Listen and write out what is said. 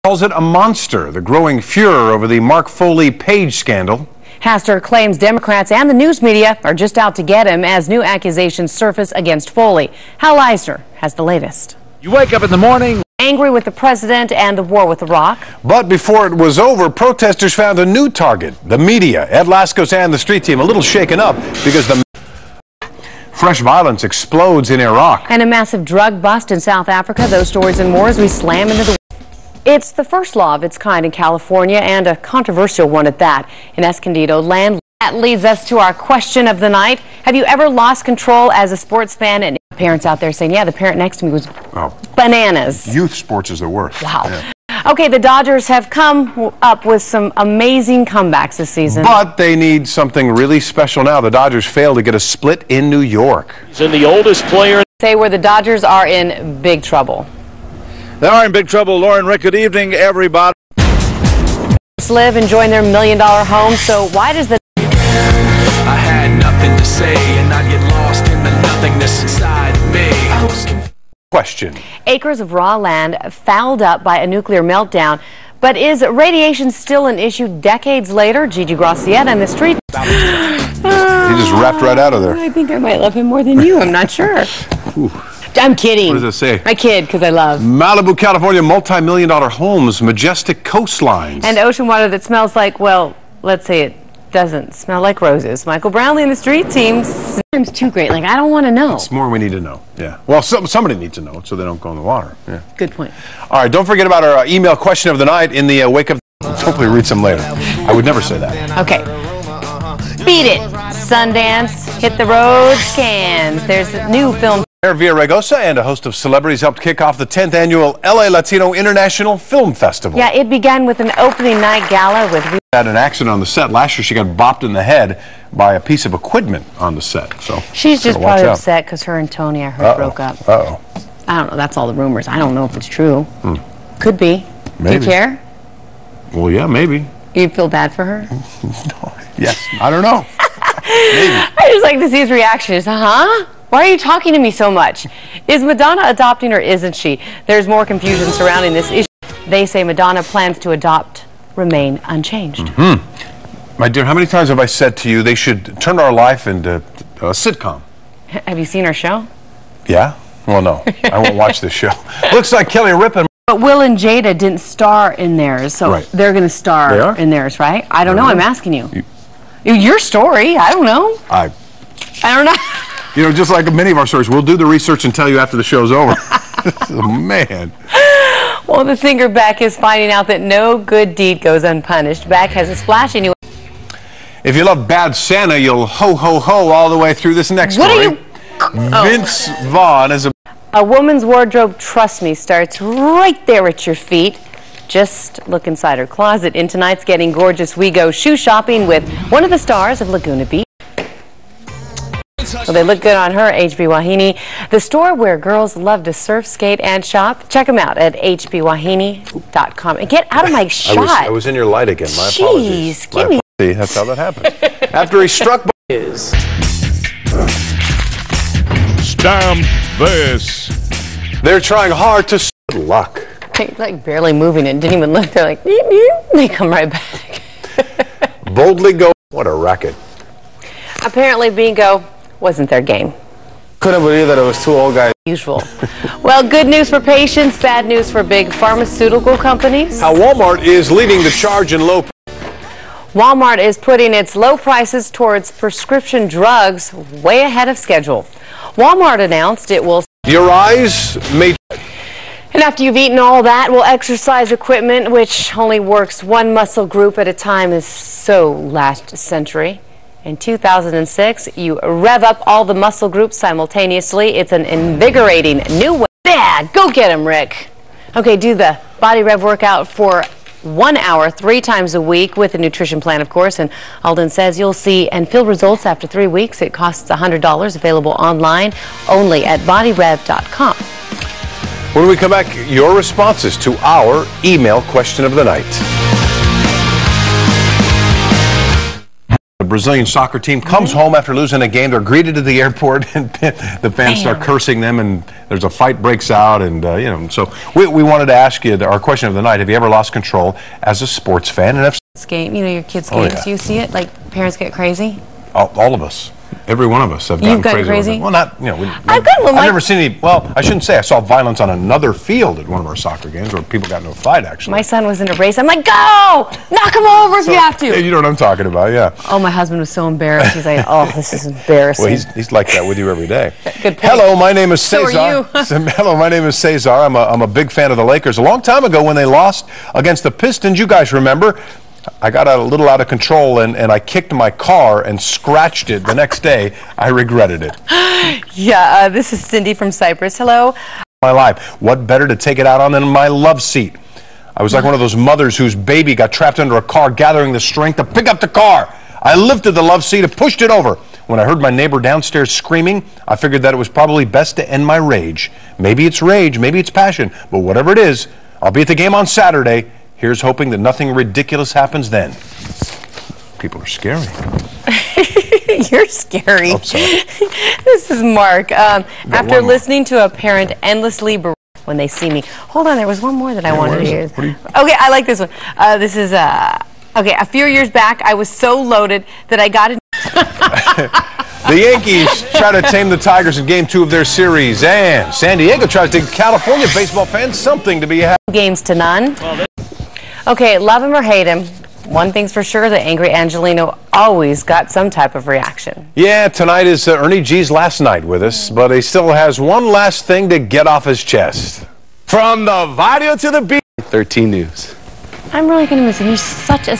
calls it a monster, the growing furor over the Mark Foley Page scandal. Hastert claims Democrats and the news media are just out to get him as new accusations surface against Foley. Hal Eisner has the latest. You wake up in the morning angry with the president and the war with Iraq. But before it was over, protesters found a new target, the media. Ed Laskos and the street team a little shaken up because the fresh violence explodes in Iraq. And a massive drug bust in South Africa. Those stories and more as we slam into the... It's the first law of its kind in California, and a controversial one at that. In Escondido land. That leads us to our question of the night. Have you ever lost control as a sports fan? And parents out there saying, yeah, the parent next to me was bananas. Youth sports is the worst. Wow. Yeah. Okay, the Dodgers have come up with some amazing comebacks this season. But they need something really special now. The Dodgers failed to get a split in New York. He's in the oldest player. Say where the Dodgers are in big trouble. They are in big trouble. Lauren Rick, good evening, everybody. Live enjoying their $1 million home, so why does the... I had nothing to say, and I get lost in the nothingness inside me. Question. Acres of raw land fouled up by a nuclear meltdown. But is radiation still an issue decades later? Gigi Gracietta and the street. He just rapped right out of there. I think I might love him more than you. I'm not sure. I'm kidding. What does it say? I kid because I love. Malibu, California, multi-million-dollar homes, majestic coastlines. And ocean water that smells like, well, let's say it doesn't smell like roses. Michael Brownlee and the street team. Sometimes too great. Like, I don't want to know. It's more we need to know. Yeah. Well, somebody needs to know it so they don't go in the water. Yeah. Good point. All right. Don't forget about our email question of the night in the wake up. Hopefully read some later. I would never say that. Okay. Beat it. Sundance. Hit the road. Scans. There's a new film. Mayor Villaraigosa and a host of celebrities helped kick off the 10th annual LA Latino International Film Festival. Yeah, it began with an opening night gala with... Had an accident on the set. Last year she got bopped in the head by a piece of equipment on the set. So she's just probably upset because her and Tony, I heard, broke up. Uh-oh. I don't know. That's all the rumors. I don't know if it's true. Could be. Maybe. Do you care? Well, yeah, maybe. You feel bad for her? No. Yes. I don't know. Maybe. I just like to see his reaction. Huh? Why are you talking to me so much? Is Madonna adopting or isn't she? There's more confusion surrounding this issue. They say Madonna plans to adopt remain unchanged. My dear, how many times have I said to you they should turn our life into a sitcom? Have you seen our show? Yeah? Well, no. I won't watch this show. Looks like Kelly Ripa. But Will and Jada didn't star in theirs, so they're going to star in theirs, right? I don't know. I'm asking you. Your story. I don't know. I don't know. You know, just like many of our stories, we'll do the research and tell you after the show's over. Oh, man. Well, the singer Beck is finding out that no good deed goes unpunished. Beck has a splashy new... If you love Bad Santa, you'll ho-ho-ho all the way through this next story. Vince Vaughn is a woman's wardrobe, trust me, starts right there at your feet. Just look inside her closet. In tonight's Getting Gorgeous, we go shoe shopping with one of the stars of Laguna Beach. Well, they look good on her, HB Wahine. The store where girls love to surf, skate, and shop. Check them out at hbwahine.com. And get out of my shot. I was in your light again. My apologies. Jeez, give me. That's how that happened. After he struck by his. Stamp this. They're trying hard to... Good luck. They're like barely moving and didn't even look. They're like, beep, beep. They come right back. Boldly go. What a racket. Apparently, bingo wasn't their game. Couldn't believe that it was two old guys. Usual. Well, good news for patients, bad news for big pharmaceutical companies. How Walmart is leading the charge in low. Walmart is putting its low prices towards prescription drugs way ahead of schedule. Walmart announced it will... Your eyes may... And after you've eaten all that, well, exercise equipment, which only works one muscle group at a time, is so last century. In 2006, you rev up all the muscle groups simultaneously. It's an invigorating new way. Yeah, go get him, Rick. Okay, do the Body Rev workout for 1 hour, 3 times a week with a nutrition plan, of course. And Alden says you'll see and feel results after 3 weeks. It costs $100, available online only at bodyrev.com. When we come back, your responses to our email question of the night. Brazilian soccer team comes home after losing a game. They're greeted at the airport, and the fans start cursing them, and there's a fight breaks out, and you know. So we wanted to ask you our question of the night: have you ever lost control as a sports fan? And if Game, you know, your kids' games. yeah. Do you see it? Like parents get crazy. all of us. Every one of us have gotten You've gotten crazy. crazy? Well, not, you know, I've gotten one. I've never seen any, well, I shouldn't say, I saw violence on another field at one of our soccer games where people got into a fight, actually. My son was in a race. I'm like, go! Knock him over if you have to. Yeah, you know what I'm talking about, yeah. Oh, my husband was so embarrassed. He's like, oh, this is embarrassing. Well, he's like that with you every day. Good point. Hello, my name is So Cesar. are you. Hello, my name is Cesar. I'm a big fan of the Lakers. A long time ago when they lost against the Pistons, you guys remember, I got a little out of control and I kicked my car and scratched it. The next day, I regretted it. Yeah, this is Cindy from Cyprus. Hello. My life. What better to take it out on than my love seat? I was like one of those mothers whose baby got trapped under a car, gathering the strength to pick up the car. I lifted the love seat and pushed it over. When I heard my neighbor downstairs screaming, I figured that it was probably best to end my rage. Maybe it's rage, maybe it's passion, but whatever it is, I'll be at the game on Saturday. Here's hoping that nothing ridiculous happens then. People are scary. You're scary. Oh, sorry. This is Mark. After listening to a parent endlessly when they see me. Hold on, there was one more that I wanted to use. Okay, I like this one. This is, okay, a few years back, I was so loaded that I got in. The Yankees try to tame the Tigers in Game 2 of their series, and San Diego tries to give California baseball fans something to be happy. Games to none. Okay, love him or hate him, one thing's for sure, the angry Angelino always got some type of reaction. Yeah, tonight is Ernie G's last night with us, but he still has one last thing to get off his chest. From the video to the beat. 13 News. I'm really going to miss him. He's such a